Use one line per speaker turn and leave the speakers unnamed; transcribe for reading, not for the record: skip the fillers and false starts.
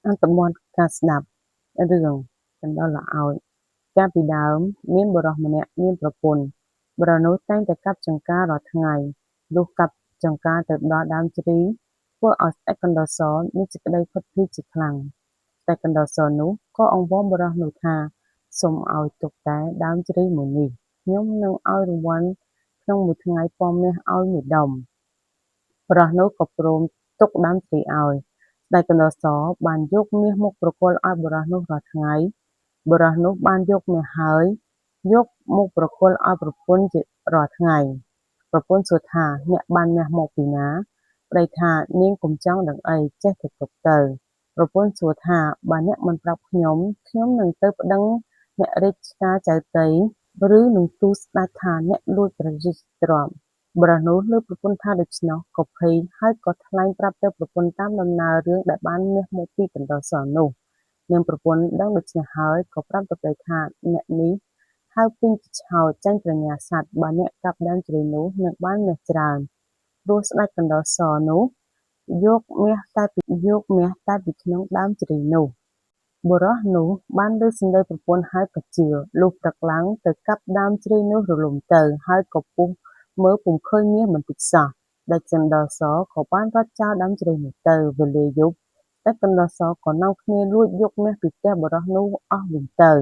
អន្តមន្តការស្ដាប់រឿងកណ្ដោះល្អោចកាលពីដើមមានបុរសម្នាក់មានប្រពន្ធបុរសនោះតែងតែកាប់ចម្ការរាល់ថ្ងៃលុះកាប់ចម្ការទៅដល់ដើមជ្រៃធ្វើឲ្យស្ដេចកណ្ដោះសមានសេចក្ដីផុតភ័យជាខ្លាំងស្ដេចកណ្ដោះសនោះក៏អង្វរបុរសនោះថាសូមឲ្យទុកតែដើមជ្រៃមួយនេះខ្ញុំនឹងឲ្យរង្វាន់ក្នុងមួយថ្ងៃពណ៌មាសឲ្យមួយដុំបុរសនោះក៏ព្រមទុកដើមជ្រៃឲ្យស្ដេចកណ្ដោះសបានយកមាសមកប្រគល់ឲ្យបុរសនោះរាល់ថ្ងៃបុរសនោះបានយកមាសហើយយកមកប្រគល់ឲ្យប្រពន្ធជារាល់ថ្ងៃប្រពន្ធសួរថាអ្នកបានមាសមកពីណាប្ដីថានាងកុំចង់ដឹងអីចេះតែទុកទៅប្រពន្ធសួរថាបើអ្នកមិនប្រាប់ខ្ញុំនឹងទៅប្តឹងអ្នករាជការចៅទៃឬនឹងទូលស្ដេចថាអ្នកលួចព្រះរាជទ្រព្យបុរសនោះលើប្រពន្ធថាដូច្នោះក៏ភ័យហើយក៏ថ្លែងប្រាប់ទៅប្រពន្ធតាមដំណើររឿងដែលបានមាសមកពីកណ្ដោះសនោះនាងប្រពន្ធដឹងដូច្នេះហើយក៏ប្រាប់ទៅប្ដីថាអ្នកនេះហៅពេញជាឆោតចាញ់ប្រញ្ញាសត្វបើអ្នកកាប់ដើមជ្រៃនោះនឹងបានមាសច្រើនព្រោះស្ដេចកណ្ដោះសនោះយកមាសតែពីក្នុងដើមជ្រៃនោះបុរសនោះបានលើសម្ដីប្រពន្ធហើយក៏ជឿលុះព្រឹកឡើងទៅកាប់ដើមជ្រៃនោះរលំទៅហើយក៏ពុះមើលពុំឃើញមាសបន្តិចសោះស្ដេចកណ្ដោះសក៏បានរត់ចោលដើមជ្រៃនោះទៅវេលាយប់ស្ដេចកណ្ដោះសក៏នាំគ្នាលួចយកមាសពីផ្ទះបុរសនោះអស់វិញទៅ